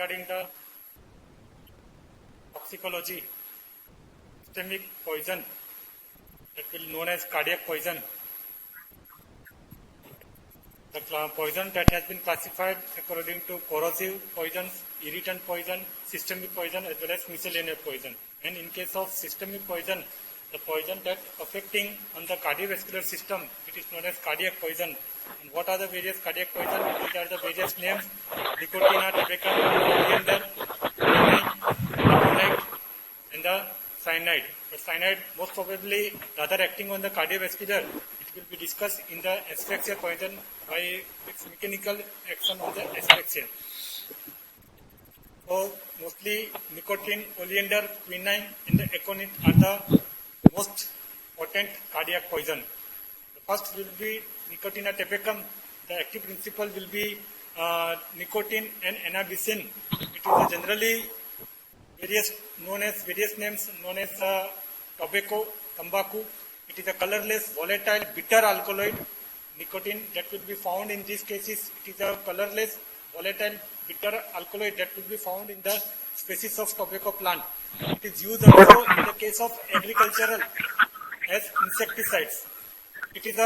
regarding the toxicology, systemic poison that will be known as cardiac poison. The poison that has been classified according to corrosive poisons, irritant poison, systemic poison as well as miscellaneous poison. And in case of systemic poison, the poison that affecting on the cardiovascular system, it is known as cardiac poison. And what are the various cardiac poison? These are the various names: nicotina, tabacum, oleander, quinine, and the cyanide. The cyanide most probably rather acting on the cardiovascular. It will be discussed in the asphyxia poison by its mechanical action on the asphyxia. So mostly nicotine, oleander, quinine, and the aconite are the most potent cardiac poison. The first will be nicotina tabacum. The active principle will be nicotine and anabicin. It is generally various names known as tobacco, tobacco. It is a colorless, volatile, bitter alkaloid. Nicotine that will be found in these cases. It is a colorless, volatile, bitter alkaloid that will be found in the species of tobacco plant. It is used also in the case of agricultural as insecticides. It is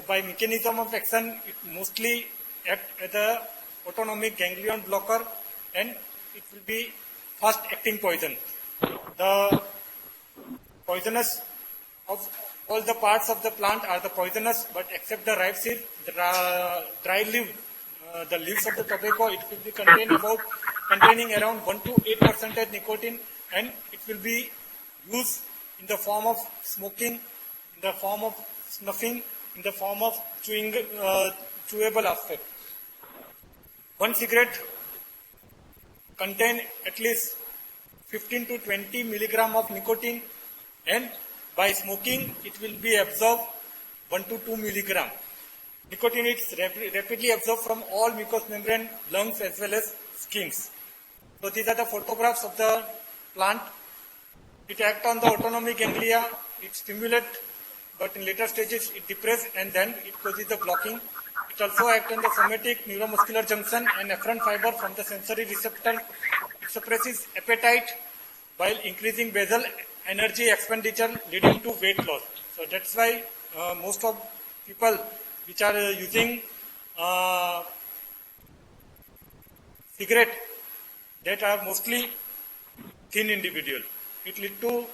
by mechanism of action, it mostly acts as a autonomic ganglion blocker, and it will be fast acting poison. The poisonous of all the parts of the plant are the poisonous, but except the ripe seed, the dry leaf, the leaves of the tobacco, it will be containing around 1 to 8% nicotine, and it will be used in the form of smoking, in the form of snuffing, in the form of chewable aspect. One cigarette contains at least 15 to 20 milligram of nicotine, and by smoking it will be absorbed 1 to 2 milligram. Nicotine is rapidly absorbed from all mucous membrane, lungs as well as skins. So these are the photographs of the plant. It acts on the autonomic ganglia, it stimulates, but in later stages it depresses and then it causes the blocking. It also acts on the somatic neuromuscular junction and afferent fiber from the sensory receptor. It suppresses appetite while increasing basal energy expenditure, leading to weight loss. So that's why most of people which are using cigarette, that are mostly thin individual. It leads to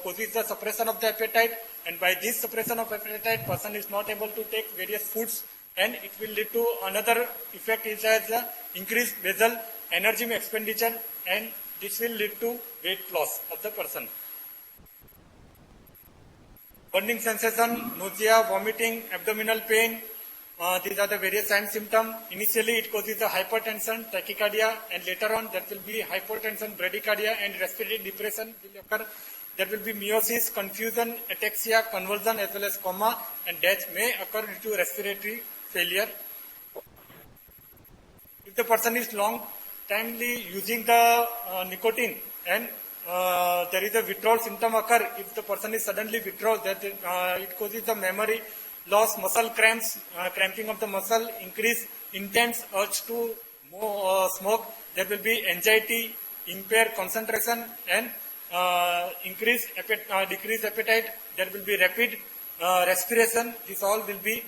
causes the suppression of the appetite, and by this suppression of appetite, person is not able to take various foods, and it will lead to another effect is as increased basal energy expenditure, and this will lead to weight loss of the person. Burning sensation, nausea, vomiting, abdominal pain. These are the various sign symptoms. Initially, it causes the hypertension, tachycardia, and later on there will be hypertension, bradycardia, and respiratory depression will occur. There will be meiosis, confusion, ataxia, convulsion, as well as coma, and death may occur due to respiratory failure. If the person is long timely using the nicotine and there is a withdrawal symptom occur, if the person is suddenly withdraws, that it causes the memory loss, muscle cramps, cramping of the muscle, increase intense urge to smoke. There will be anxiety, impaired concentration, and decreased appetite. There will be rapid respiration. This all will be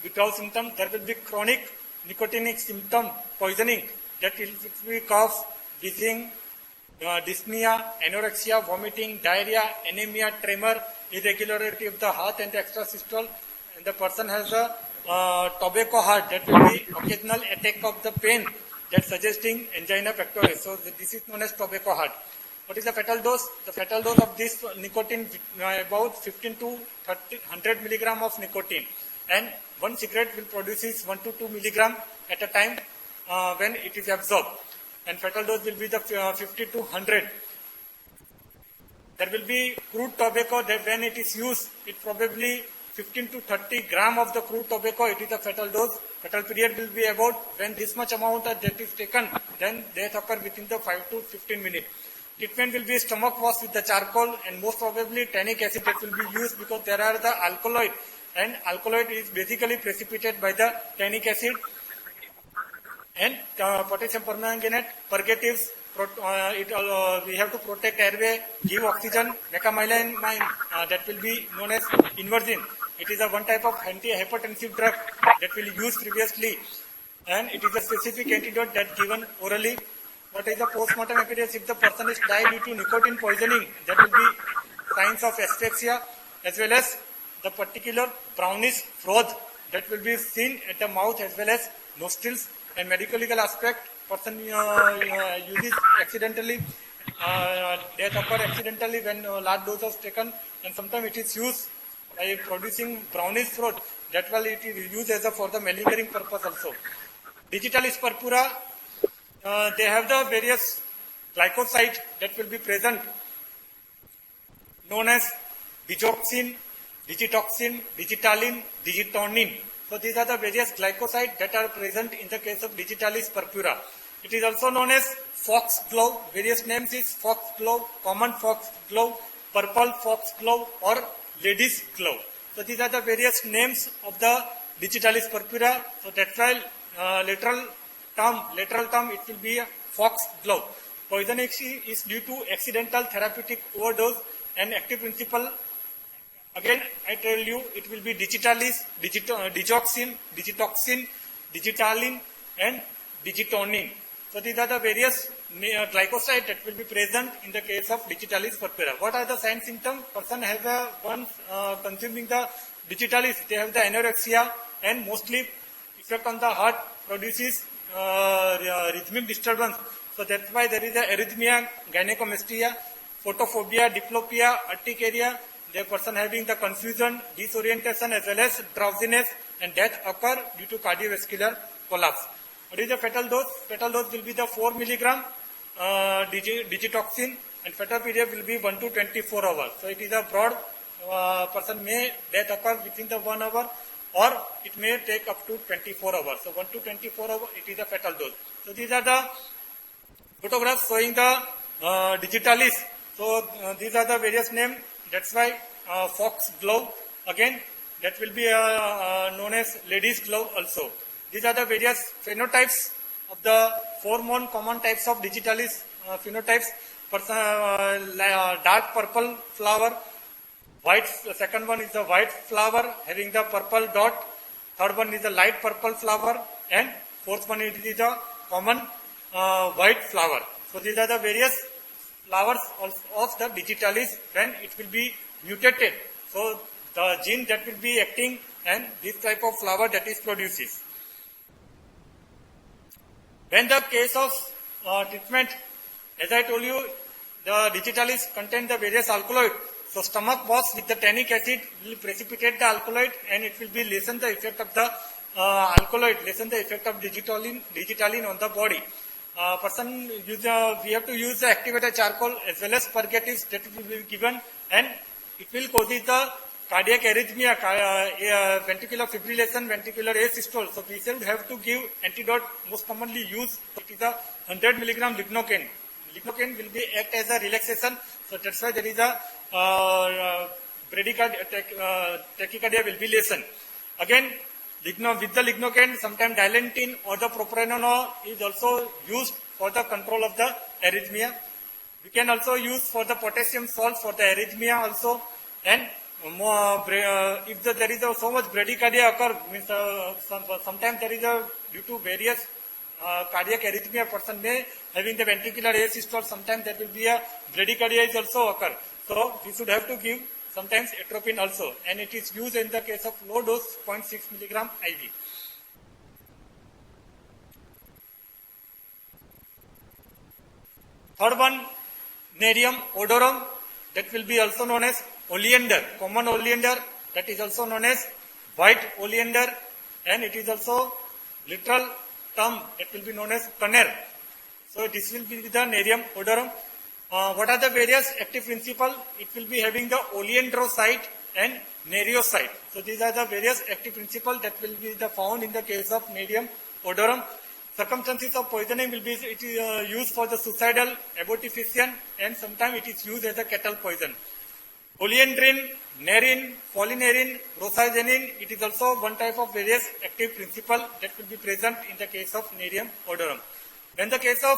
withdrawal symptom. There will be chronic nicotinic symptom, poisoning. That will be cough, wheezing, dyspnea, anorexia, vomiting, diarrhea, anemia, tremor, irregularity of the heart and the extrasystole, and the person has a tobacco heart. That will be occasional attack of the pain that suggesting angina pectoris. So this is known as tobacco heart. What is the fatal dose? The fatal dose of this nicotine about 15 to 100 milligram of nicotine, and one cigarette will produce 1 to 2 milligram at a time when it is absorbed, and fatal dose will be the 50 to 100. There will be crude tobacco that when it is used, it probably 15 to 30 gram of the crude tobacco, it is a fatal dose. Fatal period will be about when this much amount that is taken, then death occur within the 5 to 15 minutes. Treatment will be stomach wash with the charcoal, and most probably tannic acid that will be used because there are the alkaloid, and alkaloid is basically precipitated by the tannic acid. And potassium permanganate, purgatives, we have to protect airway, give oxygen, mecamyelin, that will be known as inversion. It is a one type of antihypertensive drug that will use previously, and it is a specific antidote that given orally. What is the postmortem appearance? If the person is died due to nicotine poisoning, that will be signs of asphyxia, as well as the particular brownish froth that will be seen at the mouth as well as nostrils. And medical legal aspect, person uses accidentally, death occur accidentally when large dose was taken, and sometimes it is used by producing brownish froth. That will it is used as for the malingering purpose also. Digitalis purpura, they have the various glycoside that will be present, known as digoxin, digitoxin, digitalin, digitonin. So these are the various glycosides that are present in the case of digitalis purpura. It is also known as foxglove. Various names is foxglove, common foxglove, purple foxglove, or lady's glove. So these are the various names of the digitalis purpura. So that's why lateral term it will be a foxglove. Poison is due to accidental therapeutic overdose, and active principle, again I tell you, it will be digitalis, digoxin, digitoxin, digitalin, and digitonin. So these are the various glycosides that will be present in the case of digitalis purpura. What are the sign symptoms? Person has one consuming the digitalis, they have the anorexia, and mostly effect on the heart, produces rhythmic disturbance. So that's why there is a arrhythmia, gynecomastia, photophobia, diplopia, urticaria. The person having the confusion, disorientation, as well as drowsiness, and death occur due to cardiovascular collapse. What is the fatal dose? Fatal dose will be the 4 milligram digitoxin, and fatal period will be 1 to 24 hours. So it is a broad, person may death occur within the 1 hour, or it may take up to 24 hours. So 1 to 24 hours, it is a fatal dose. So these are the photographs showing the digitalis. So these are the various names. That's why fox glove, again that will be known as lady's glove also. These are the various phenotypes of the 4 more common types of digitalis phenotypes. Dark purple flower, white, the second one is the white flower having the purple dot, third one is the light purple flower, and fourth one is the common white flower. So these are the various flowers of the digitalis when it will be mutated. So the gene that will be acting, and this type of flower that is produces. When the case of treatment, as I told you, the digitalis contain the various alkaloid. So stomach wash with the tannic acid will precipitate the alkaloid, and it will be lessen the effect of the alkaloid, lessen the effect of digitalin on the body. We have to use the activated charcoal as well as purgatives that will be given, and it will cause the cardiac arrhythmia, ventricular fibrillation, ventricular asystole. So we should have to give antidote most commonly used. It is a 100 milligram lignocaine. Lignocaine will be act as a relaxation. So that's why there is a tachycardia will be lessened. Again, with the lignocaine, sometimes dilantin or the propranolol is also used for the control of the arrhythmia. We can also use for the potassium salt for the arrhythmia also. And if there is so much bradycardia occur, means sometimes there is due to various cardiac arrhythmia, person may having the ventricular asystole, sometimes there will be a bradycardia is also occur. So we should have to give sometimes atropine also, and it is used in the case of low dose 0.6 milligram IV. Third one, Nerium odorum, that will be also known as oleander, common oleander, that is also known as white oleander, and it is also literal term that will be known as conner. So this will be the Nerium odorum. What are the various active principles? It will be having the oleandrocyte and nereocyte. So these are the various active principles that will be found in the case of Nerium odorum. Circumstances of poisoning will be it is used for the suicidal, abortifacient, and sometimes it is used as a cattle poison. Oleandrin, nerin, folinerin, rosagenin, it is also one type of various active principle that will be present in the case of Nerium odorum. When the case of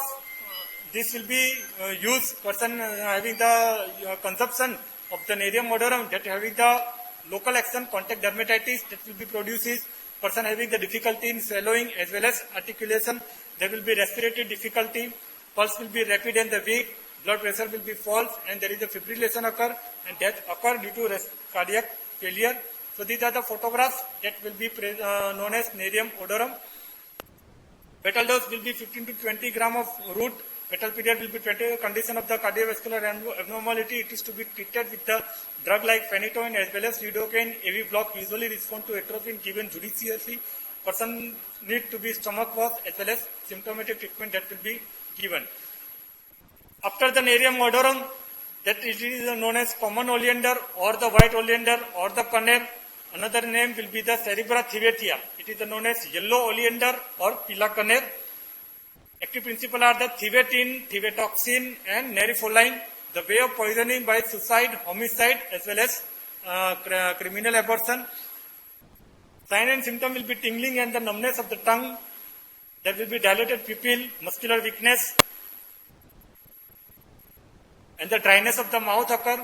this will be used, person having the consumption of the Nerium odorum, that having the local action contact dermatitis that will be produces, person having the difficulty in swallowing as well as articulation, there will be respiratory difficulty, pulse will be rapid and the weak, blood pressure will be false, and there is a fibrillation occur and death occur due to cardiac failure. So these are the photographs that will be known as Nerium odorum. Fetal dose will be 15 to 20 gram of root. Fetal period will be 20. Condition of the cardiovascular abnormality, it is to be treated with the drug like phenytoin as well as lidocaine. AV block usually respond to atropine given judiciously. Person need to be stomach wash as well as symptomatic treatment that will be given. After the Nerium odorum, that it is known as common oleander or the white oleander or the conner. Another name will be the Cerebra thievetia. It is known as yellow oleander or pila conner. Active principles are the thievetin, thievetoxin and nerifoline. The way of poisoning by suicide, homicide as well as criminal abortion. Sign and symptom will be tingling and the numbness of the tongue. There will be dilated pupil, muscular weakness, and the dryness of the mouth occur.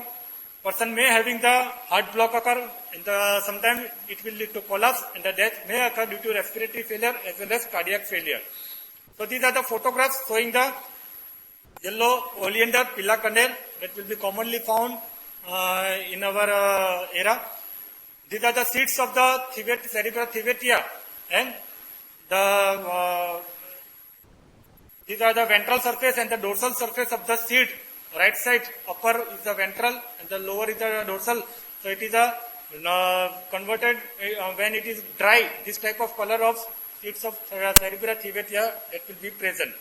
Person may having the heart block occur, and sometimes it will lead to collapse, and the death may occur due to respiratory failure as well as cardiac failure. So these are the photographs showing the yellow oleander pila conner that will be commonly found in our era. These are the seeds of the Cerebra thievetia, and these are the ventral surface and the dorsal surface of the seed. Right side upper is the ventral and the lower is the dorsal. So it is a converted when it is dry. This type of color of seeds of Cerebra thievetia that will be present.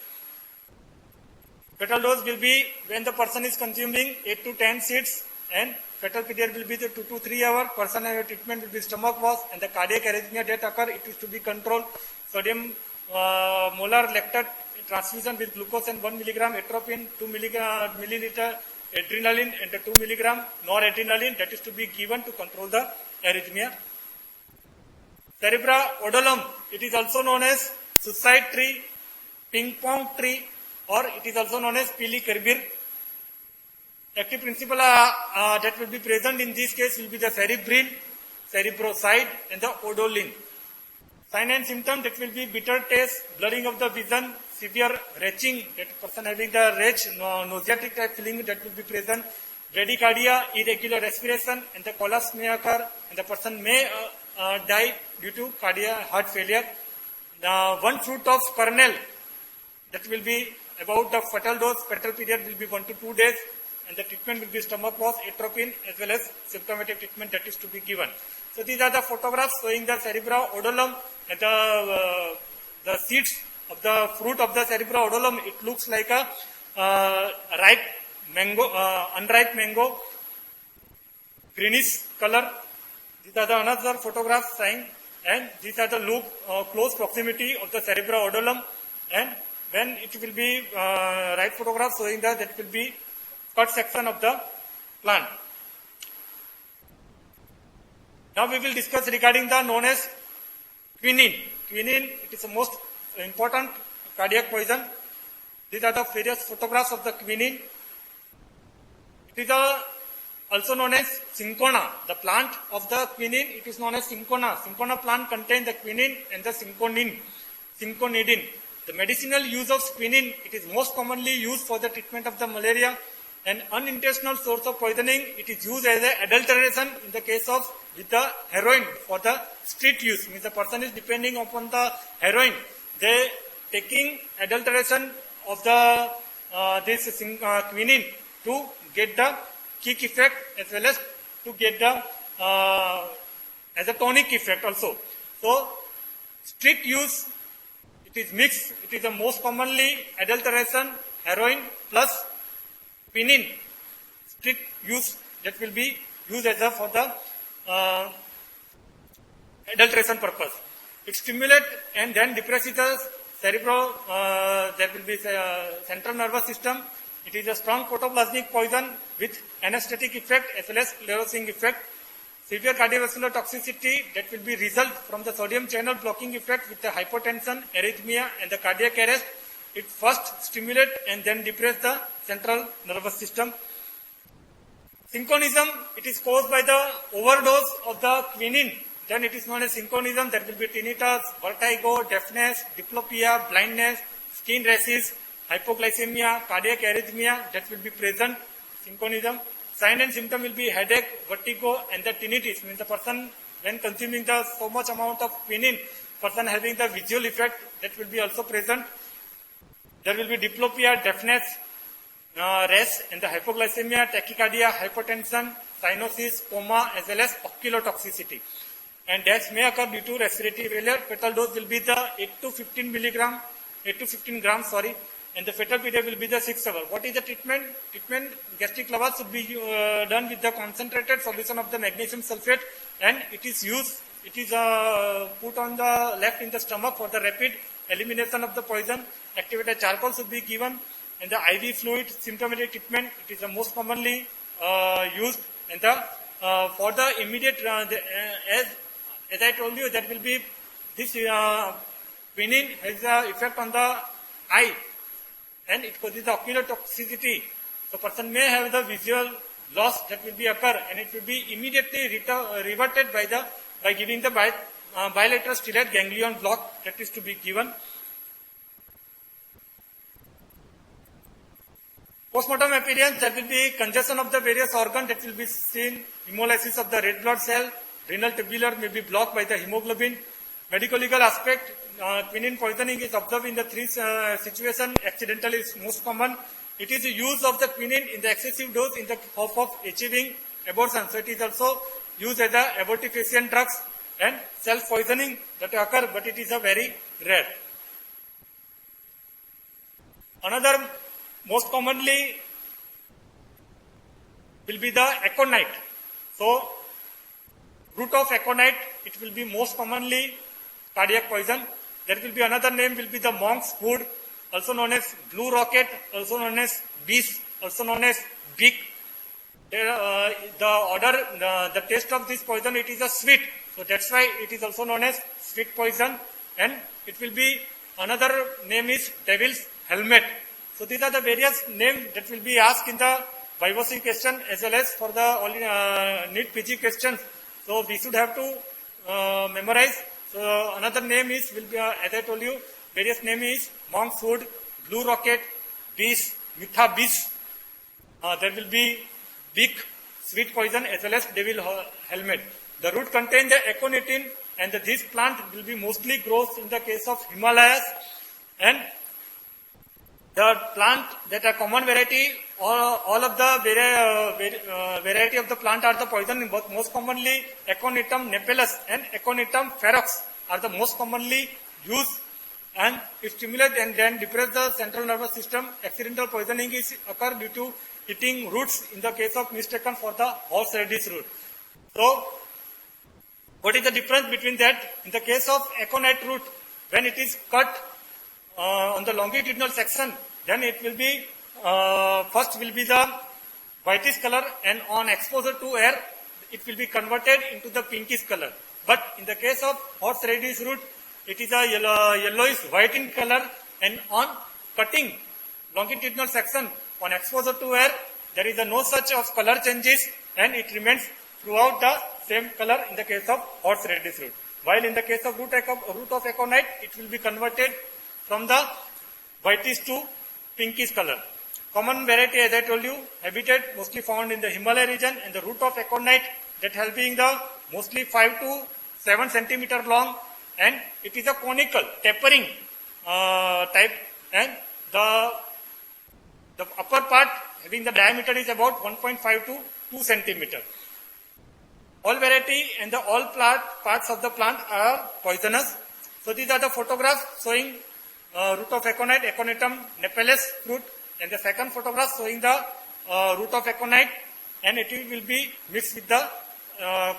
Fetal dose will be when the person is consuming 8 to 10 seeds, and fetal period will be the 2 to 3 hours. Person treatment will be stomach wash, and the cardiac arrhythmia that occur, it is to be controlled. Sodium molar lactate transfusion with glucose and 1 milligram atropine, 2 milliliter adrenaline and 2 milligram noradrenaline that is to be given to control the arrhythmia. Cerebra odolum, it is also known as suicide tree, ping pong tree, or it is also known as pili kerbir. Active principle that will be present in this case will be the cerebrin, cerebroside and the odolin. Sign and symptom that will be bitter taste, blurring of the vision, severe retching, that person having the retch, nauseatic type feeling that will be present, bradycardia, irregular respiration, and the collapse may occur, and the person may die due to cardiac heart failure. One fruit of kernel that will be about the fetal dose, fetal period will be 1 to 2 days, and the treatment will be stomach wash, atropine as well as symptomatic treatment that is to be given. So these are the photographs showing the Cerebra odolum and the seeds of the fruit of the Cerebra odolum. It looks like a ripe mango, unripe mango, greenish color. These are the another photographs showing, and these are the close proximity of the Cerebra odolum, and when it will be right photograph showing that will be cut section of the plant. Now we will discuss regarding the known as quinine. Quinine, it is the most important cardiac poison. These are the various photographs of the quinine. It is also known as cinchona. The plant of the quinine, it is known as cinchona. Cinchona plant contains the quinine and the cinchonidin. The medicinal use of quinine, it is most commonly used for the treatment of the malaria. An unintentional source of poisoning, it is used as an adulteration in the case of with the heroin for the street use. Means the person is depending upon the heroin. They taking adulteration of the this quinine to get the kick effect as well as to get the as a tonic effect also. So street use, it is mixed. It is the most commonly adulteration heroin plus quinine. Street use that will be used as a for the adulteration purpose. It stimulates and then depresses the cerebral, there will be central nervous system, It is a strong protoplasmic poison with anesthetic effect as well as sclerosing effect. Severe cardiovascular toxicity that will be result from the sodium channel blocking effect with the hypotension, arrhythmia and the cardiac arrest. It first stimulate and then depress the central nervous system. Synchronism, it is caused by the overdose of the quinine. Then it is known as synchronism. There will be tinnitus, vertigo, deafness, diplopia, blindness, skin rashes, hypoglycemia, cardiac arrhythmia that will be present. Synchronism. Sign and symptom will be headache, vertigo and the tinnitus. Means the person when consuming the so much amount of quinine, person having the visual effect that will be also present. There will be diplopia, deafness, rash and the hypoglycemia, tachycardia, hypertension, cyanosis, coma as well as ocular toxicity. And deaths may occur due to respiratory failure. Fatal dose will be the 8 to 15 grams, and the fatal period will be the 6 hours. What is the treatment? Treatment, gastric lavage should be done with the concentrated solution of the magnesium sulfate, and it is put on the left in the stomach for the rapid elimination of the poison. Activated charcoal should be given, and the IV fluid symptomatic treatment, it is the most commonly used. And for the immediate, as I told you, that will be this quinine has an effect on the eye and it causes the ocular toxicity. The person may have the visual loss that will be occur, and it will be immediately reverted by giving the bilateral stellate ganglion block that is to be given. Postmortem appearance, there will be congestion of the various organs that will be seen, hemolysis of the red blood cell, renal tubular may be blocked by the hemoglobin. Medical legal aspect, quinine poisoning is observed in the three situations. Accidental is most common. It is the use of the quinine in the excessive dose in the hope of achieving abortion. So it is also used as a abortifacient drugs and self-poisoning that occur, but it is a very rare. Another most commonly will be the aconite. So root of aconite, it will be most commonly cardiac poison. There will be another name will be the monk's food, also known as blue rocket, also known as bees, also known as beak. The taste of this poison, it is a sweet. So that's why it is also known as sweet poison. And it will be another name is devil's helmet. So these are the various names that will be asked in the Vivoc question as well as for the NEET PG questions. So we should have to memorize. So another name will be, as I told you, various name is monk's food, blue rocket, bees, mitha bees. There will be big sweet poison as well as devil helmet. The root contain the aconitin, and this plant will be mostly grows in the case of Himalayas, and the plant that are common variety, all of the variety of the plant are the poison. But most commonly Aconitum napellus and Aconitum ferox are the most commonly used, and it stimulates and then depress the central nervous system. Accidental poisoning is occur due to eating roots in the case of mistaken for the horseradish root. So what is the difference between that? In the case of aconite root, when it is cut on the longitudinal section, then it will be first will be the whitish color, and on exposure to air it will be converted into the pinkish color. But in the case of horseradish root, it is a yellowish white in color, and on cutting longitudinal section on exposure to air, there is no such of color changes, and it remains throughout the same color in the case of horseradish root. While in the case of root of aconite, it will be converted from the whitish to pinkish color. Common variety, as I told you, habitat mostly found in the Himalaya region, and the root of aconite that has being the mostly 5 to 7 centimeter long, and it is a conical tapering type, and the upper part having the diameter is about 1.5 to 2 centimeter. All variety and all parts of the plant are poisonous. So these are the photographs showing root of aconite, Aconitum napellus fruit, and the second photograph showing the root of aconite, and it will be mixed with the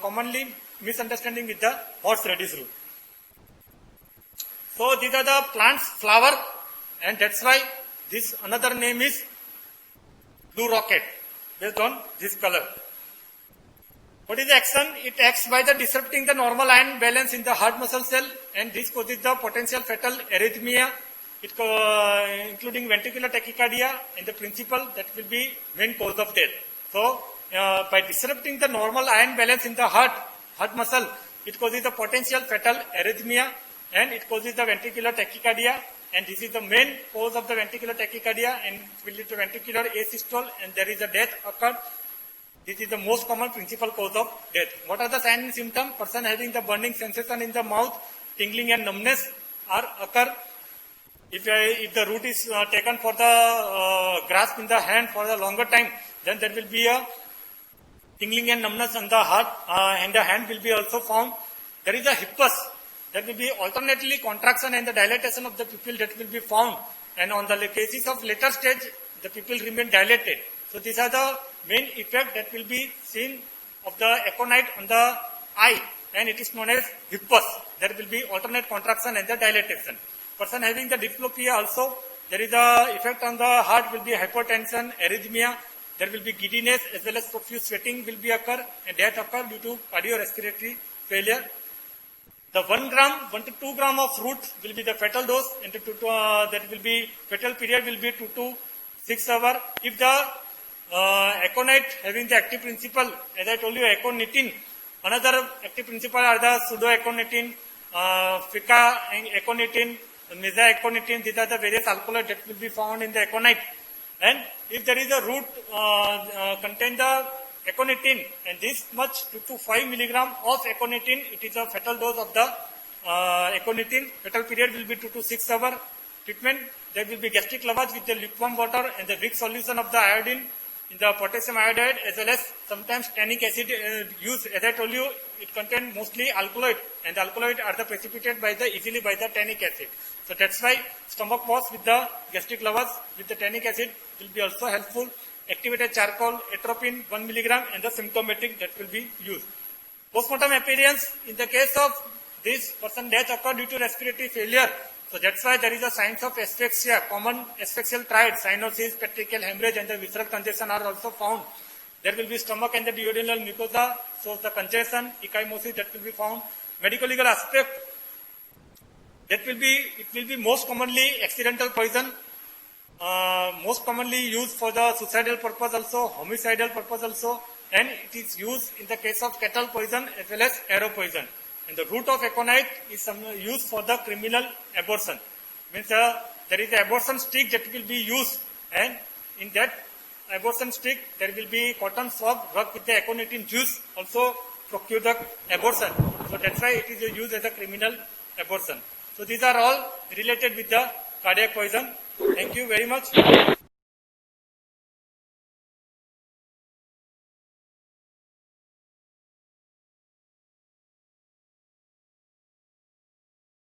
commonly misunderstanding with the horseradish root. So these are the plant's flower, and that's why this another name is blue rocket based on this color. What is the action? It acts by the disrupting the normal ion balance in the heart muscle cell, and this causes the potential fatal arrhythmia, including ventricular tachycardia, and the principle that will be main cause of death. So, by disrupting the normal ion balance in the heart muscle, it causes the potential fatal arrhythmia, and it causes the ventricular tachycardia, and this is the main cause of the ventricular tachycardia, and it will lead to ventricular asystole, and there is a death occurred. This is the most common principal cause of death. What are the signs and symptoms? Person having the burning sensation in the mouth, tingling and numbness are occur. If the root is taken for the grasp in the hand for a longer time, then there will be a tingling and numbness on the heart, and the hand will be also found. There is a hippus. There will be alternately contraction and the dilatation of the pupil that will be found. And on the cases of later stage, the pupil remain dilated. So these are the main effect that will be seen of the aconite on the eye, and it is known as hippus. There will be alternate contraction and the dilatation. Person having the diplopia also, there is a effect on the heart will be hypertension, arrhythmia. There will be giddiness as well as profuse sweating will be occur, and death occur due to cardiorespiratory failure. The 1 to 2 gram of root will be the fatal dose, and that will be fatal period will be 2 to 6 hours. If the aconite having the active principle, as I told you, aconitin. Another active principle are the pseudoaconitin, fica-aconitin, meza-aconitin. These are the various alkaloids that will be found in the aconite. And if there is a root contain the aconitin, and this much 2 to 5 milligram of aconitin, it is a fatal dose of the aconitin. Fatal period will be 2 to 6 hours. Treatment, there will be gastric lavage with the lukewarm water and the weak solution of the iodine in the potassium iodide, as well as sometimes tannic acid used. As I told you, it contains mostly alkaloid, and the alkaloid are the precipitated easily by the tannic acid. So that's why stomach wash with the gastric lavage with the tannic acid will be also helpful. Activated charcoal, atropine 1 milligram, and the symptomatic that will be used. Postmortem appearance, in the case of this person, death occurred due to respiratory failure. So that's why there is a signs of asphyxia, common asphyxial triad, cyanosis, petrichal hemorrhage, and the visceral congestion are also found. There will be stomach and the duodenal mucosa, so the congestion, ecchymosis that will be found. Medical legal aspect, it will be most commonly accidental poison, most commonly used for the suicidal purpose also, homicidal purpose also, and it is used in the case of cattle poison as well as arrow poison. And the root of aconite is used for the criminal abortion. Means there is an abortion stick that will be used, and in that abortion stick there will be cotton swab rubbed with the aconitin juice also procure the abortion. So that's why it is used as a criminal abortion. So these are all related with the cardiac poison. Thank you very much.